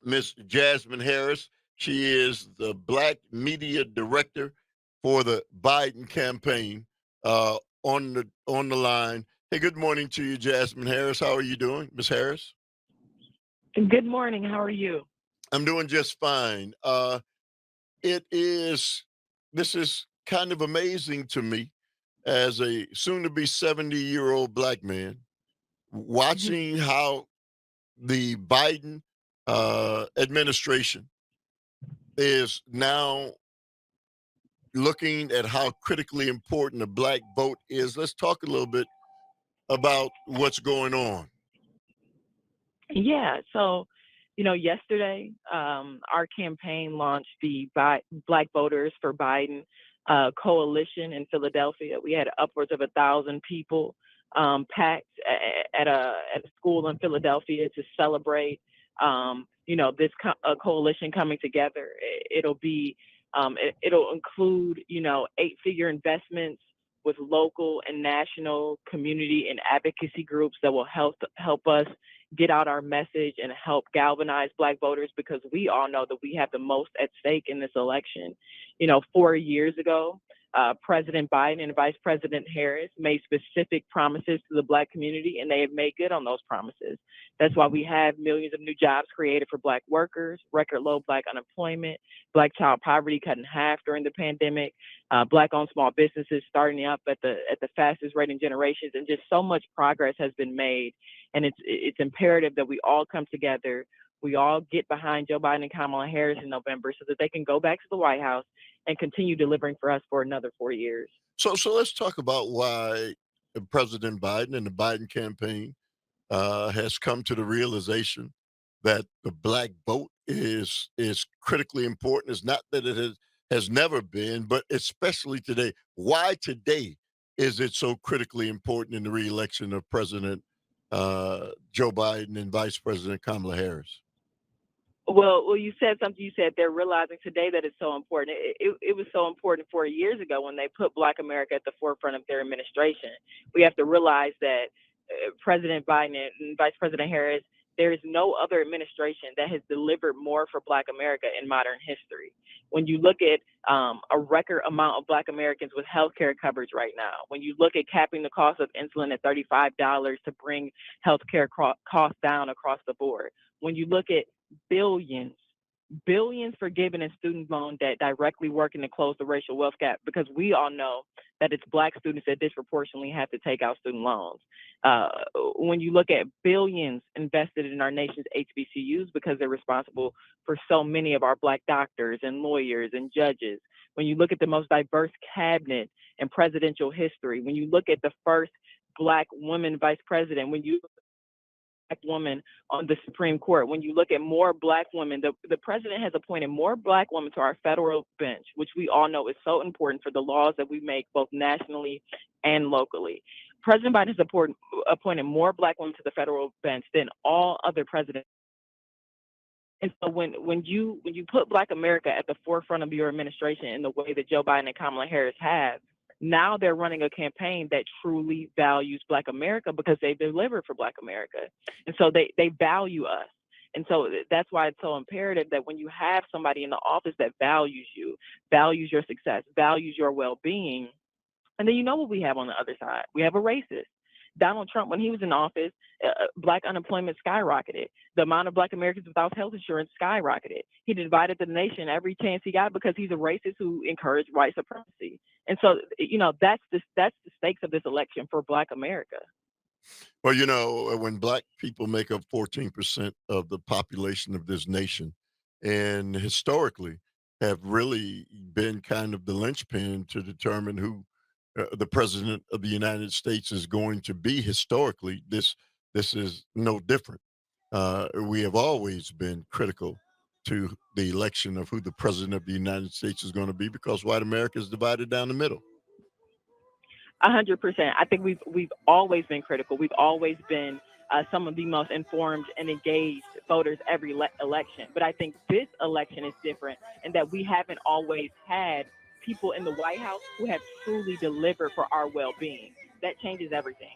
Miss Jasmine Harris. She is the Black Media Director for the Biden campaign. On the line. Hey, good morning to you, Jasmine Harris. How are you doing, Miss Harris? Good morning. How are you? I'm doing just fine. It is. This is kind of amazing to me as a soon-to-be 70-year-old black man Mhm. watching how the Biden administration is now looking at how critically important the black vote is. Let's talk a little bit about what's going on. Yeah. Yesterday, our campaign launched the Black Voters for Biden coalition in Philadelphia. We had upwards of 1,000 people packed at a school in Philadelphia to celebrate. This coalition coming together. It'll include 8-figure investments with local and national community and advocacy groups that will help us get out our message and help galvanize Black voters, because we all know that we have the most at stake in this election. 4 years ago, President Biden and Vice President Harris made specific promises to the Black community, and they have made good on those promises. That's why we have millions of new jobs created for Black workers, record low Black unemployment, Black child poverty cut in half during the pandemic, Black-owned small businesses starting up at the fastest rate in generations, and just so much progress has been made. And it's imperative that we all come together. We all get behind Joe Biden and Kamala Harris in November so that they can go back to the White House and continue delivering for us for another 4 years. So let's talk about why President Biden and the Biden campaign has come to the realization that the black vote is critically important. It's not that it has never been, but especially today. Why today is it so critically important in the reelection of President Joe Biden and Vice President Kamala Harris? Well, you said something. You said they're realizing today that it's so important. It was so important 4 years ago when they put Black America at the forefront of their administration. We have to realize that President Biden and Vice President Harris, there is no other administration that has delivered more for Black America in modern history. When you look at a record amount of Black Americans with health care coverage right now, when you look at capping the cost of insulin at $35 to bring health care costs down across the board, when you look at billions, billions forgiven in student loan debt directly working to close the racial wealth gap, because we all know that it's Black students that disproportionately have to take out student loans. Uh, when you look at billions invested in our nation's HBCUs, because they're responsible for so many of our Black doctors and lawyers and judges. When you look at the most diverse cabinet in presidential history, when you look at the first Black woman vice president, when you Black woman on the Supreme Court. When you look at more Black women, the president has appointed more Black women to our federal bench, which we all know is so important for the laws that we make both nationally and locally. President Biden has appointed more Black women to the federal bench than all other presidents. And so when you put Black America at the forefront of your administration in the way that Joe Biden and Kamala Harris have, now they're running a campaign that truly values Black America because they deliver for Black America. And so they value us. And so that's why it's so imperative that when you have somebody in the office that values you, values your success, values your well-being, and then you know what we have on the other side. We have a racist. Donald Trump, when he was in office, Black unemployment skyrocketed. The amount of Black Americans without health insurance skyrocketed. He divided the nation every chance he got because he's a racist who encouraged white supremacy. And so, that's the stakes of this election for Black America. Well, when black people make up 14% of the population of this nation and historically have really been kind of the linchpin to determine who the president of the United States is going to be historically, this is no different. We have always been critical to the election of who the president of the United States is going to be because white America is divided down the middle. 100%. I think we've always been critical. We've always been some of the most informed and engaged voters every election. But I think this election is different in that we haven't always had people in the White House who have truly delivered for our well-being. That changes everything.